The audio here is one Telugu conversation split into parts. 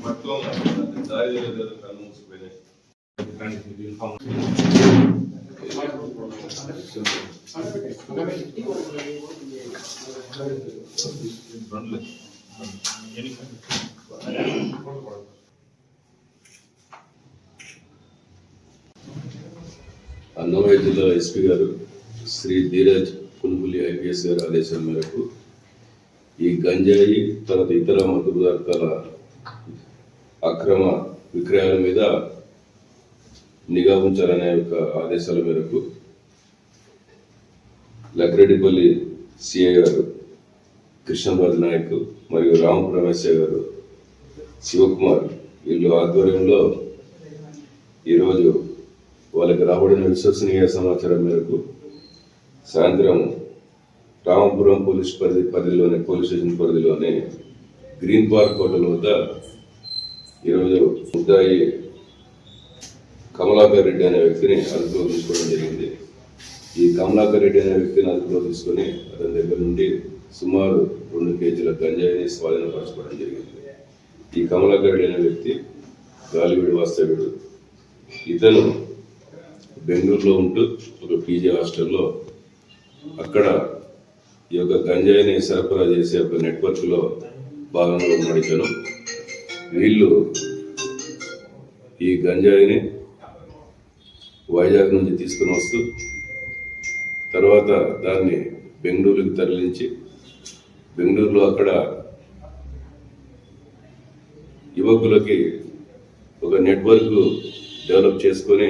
మొత్తం దారి కళ్ళు మూసిపోయినాయి. అన్నమయ్య జిల్లా ఎస్పీ గారు శ్రీ ధీరజ్ పునుపులి ఐపీఎస్ గారి ఆదేశాల మేరకు ఈ గంజాయి తర్వాత ఇతర మత్తు పదార్థాల అక్రమ విక్రయాల మీద నిఘా ఉంచాలనే ఒక ఆదేశాల మేరకు లక్రెడ్డిపల్లి సిఐ గారు కృష్ణరాజు నాయక్ మరియు రామపురం ఎస్ఐ గారు శివకుమార్ వీళ్ళు ఆధ్వర్యంలో ఈరోజు వాళ్ళకి రాబడిన విశ్వసనీయ సమాచారం మేరకు సాయంత్రం రామపురం పోలీస్ స్టేషన్ పరిధిలోనే గ్రీన్ పార్క్ హోటల్ వద్ద ఈరోజు ముద్దాయి కమలాకర్ రెడ్డి అనే వ్యక్తిని అదుపులో తీసుకోవడం జరిగింది. ఈ కమలాకర్ రెడ్డి అనే వ్యక్తిని అదుపులో తీసుకొని అతని దగ్గర నుండి సుమారు 2 కేజీల గంజాయిని స్వాధీనపరచుకోవడం జరిగింది. ఈ కమలాకర్ రెడ్డి అనే వ్యక్తి గాలివీడు వాస్తవ్యుడు. ఇతను బెంగళూరులో ఉంటూ ఒక పీజీ హాస్టల్లో అక్కడ ఈ యొక్క గంజాయిని సరఫరా చేసే ఒక నెట్వర్క్లో భాగంగా ఉన్నాడు ఇతను. వీళ్ళు ఈ గంజాయిని వైజాగ్ నుంచి తీసుకుని వస్తూ తర్వాత దాన్ని బెంగళూరుకి తరలించి బెంగళూరులో అక్కడ యువకులకి ఒక నెట్వర్క్ డెవలప్ చేసుకొని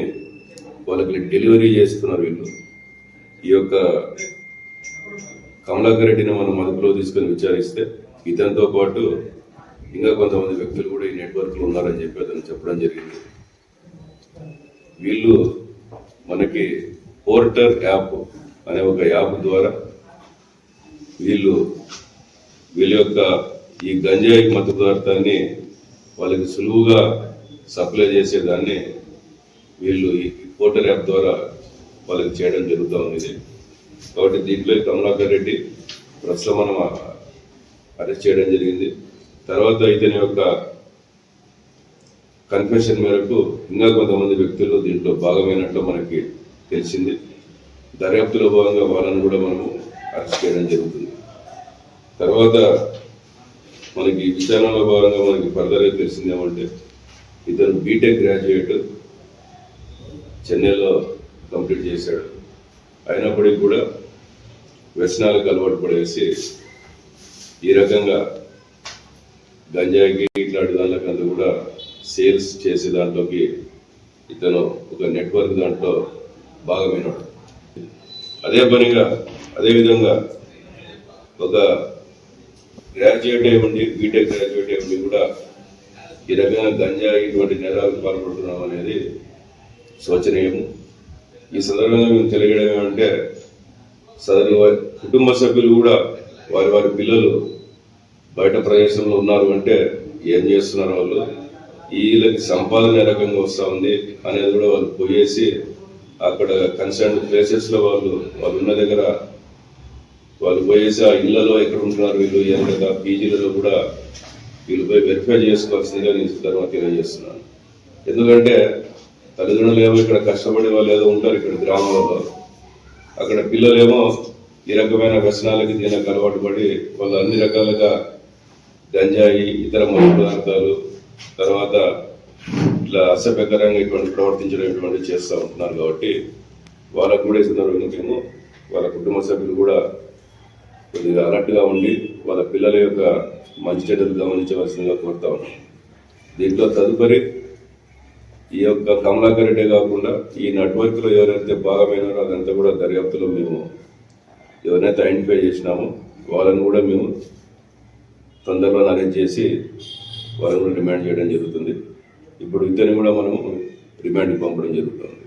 వాళ్ళకి డెలివరీ చేస్తున్నారు. వీళ్ళు ఈ యొక్క కమలాకర్ రెడ్డిని మనం అదుపులో తీసుకొని విచారిస్తే ఇతనితో పాటు ఇంకా కొంతమంది వ్యక్తులు కూడా ఈ నెట్వర్క్లో ఉన్నారని చెప్పి అతను చెప్పడం జరిగింది. వీళ్ళు మనకి పోర్టర్ యాప్ అనే ఒక యాప్ ద్వారా వీళ్ళ యొక్క ఈ గంజాయి మత్తు పదార్థాన్ని వాళ్ళకి సులువుగా సప్లై చేసేదాన్ని వీళ్ళు ఈ పోర్టర్ యాప్ ద్వారా వాళ్ళకి చేయడం జరుగుతూ ఉంది. కాబట్టి దీంట్లో కమలాకర్ రెడ్డి ప్రస్తుతం మనం అరెస్ట్ చేయడం జరిగింది. తర్వాత ఇతని యొక్క కన్ఫెషన్ మేరకు ఇంకా కొంతమంది వ్యక్తులు దీంట్లో భాగమైనట్లు మనకి తెలిసింది. దర్యాప్తులో భాగంగా వాళ్ళని కూడా మనము అరెస్ట్ చేయడం జరుగుతుంది. తర్వాత మనకి విచారణలో భాగంగా మనకి ఫర్దర్గా తెలిసిందేమంటే ఇతను బీటెక్ గ్రాడ్యుయేట్ చెన్నైలో కంప్లీట్ చేశాడు. అయినప్పటికీ కూడా వ్యసనాలకు అలవాటు పడేసి ఈ రకంగా గంజాయికి ఇట్లాంటి దాంట్లోకంతా కూడా సేల్స్ చేసే దాంట్లోకి ఇతను ఒక నెట్వర్క్ దాంట్లో భాగమైనడు. అదేవిధంగా ఒక గ్రాడ్యుయేట్ అయ్యి బీటెక్ గ్రాడ్యుయేట్ అయ్యి కూడా ఈ రకంగా గంజాయి ఇటువంటి నేరాలకు పాల్పడుతున్నాం అనేది శోచనీయము. ఈ సందర్భంగా మేము తెలియడం ఏమంటే సదరు కుటుంబ సభ్యులు కూడా వారి పిల్లలు బయట ప్రదేశంలో ఉన్నారు అంటే ఏం చేస్తున్నారు వాళ్ళు, వీళ్ళకి సంపాదన ఏ రకంగా వస్తూ ఉంది అనేది కూడా వాళ్ళు పోయేసి అక్కడ కన్సర్న్ ప్లేసెస్లో వాళ్ళు ఉన్న దగ్గర వాళ్ళు పోయేసి ఆ ఇళ్లలో ఎక్కడ ఉంటున్నారు వీళ్ళు ఏ రకంగా పీజీలలో కూడా వీళ్ళు పోయి వెరిఫై చేసుకోవాల్సిందిగా నేను తర్వాత తెలియజేస్తున్నాను. ఎందుకంటే తల్లిదండ్రులు ఏమో ఇక్కడ కష్టపడే వాళ్ళు ఏదో ఉంటారు ఇక్కడ గ్రామాలలో, అక్కడ పిల్లలేమో ఈ రకమైన వ్యసనాలకి దీనికి అలవాటు పడి వాళ్ళు అన్ని రకాలుగా గంజాయి ఇతర మత్తు పదార్థాలు తర్వాత ఇట్లా అసభ్యకరంగా ఇటువంటి ప్రవర్తించడం ఇటువంటి చేస్తూ ఉంటున్నారు. కాబట్టి వాళ్ళకు కూడా ఈ సందర్భంగా వాళ్ళ కుటుంబ సభ్యులు కూడా కొద్దిగా అలర్ట్గా ఉండి వాళ్ళ పిల్లల యొక్క మంచి చెడ్డలు గమనించవలసిందిగా కోరుతా ఉన్నాం. దీంట్లో తదుపరి ఈ యొక్క కమలాకర్ రెడ్డి కాకుండా ఈ నెట్వర్క్లో ఎవరైతే భాగమైనారో అదంతా కూడా దర్యాప్తులో మేము ఎవరైతే ఐడెంటిఫై చేసినామో వాళ్ళని కూడా మేము తొందరలో అరేంజ్ చేసి వాళ్ళని కూడా రిమాండ్ చేయడం జరుగుతుంది. ఇప్పుడు ఇతన్ని కూడా మనము రిమాండ్కి పంపడం జరుగుతుంది.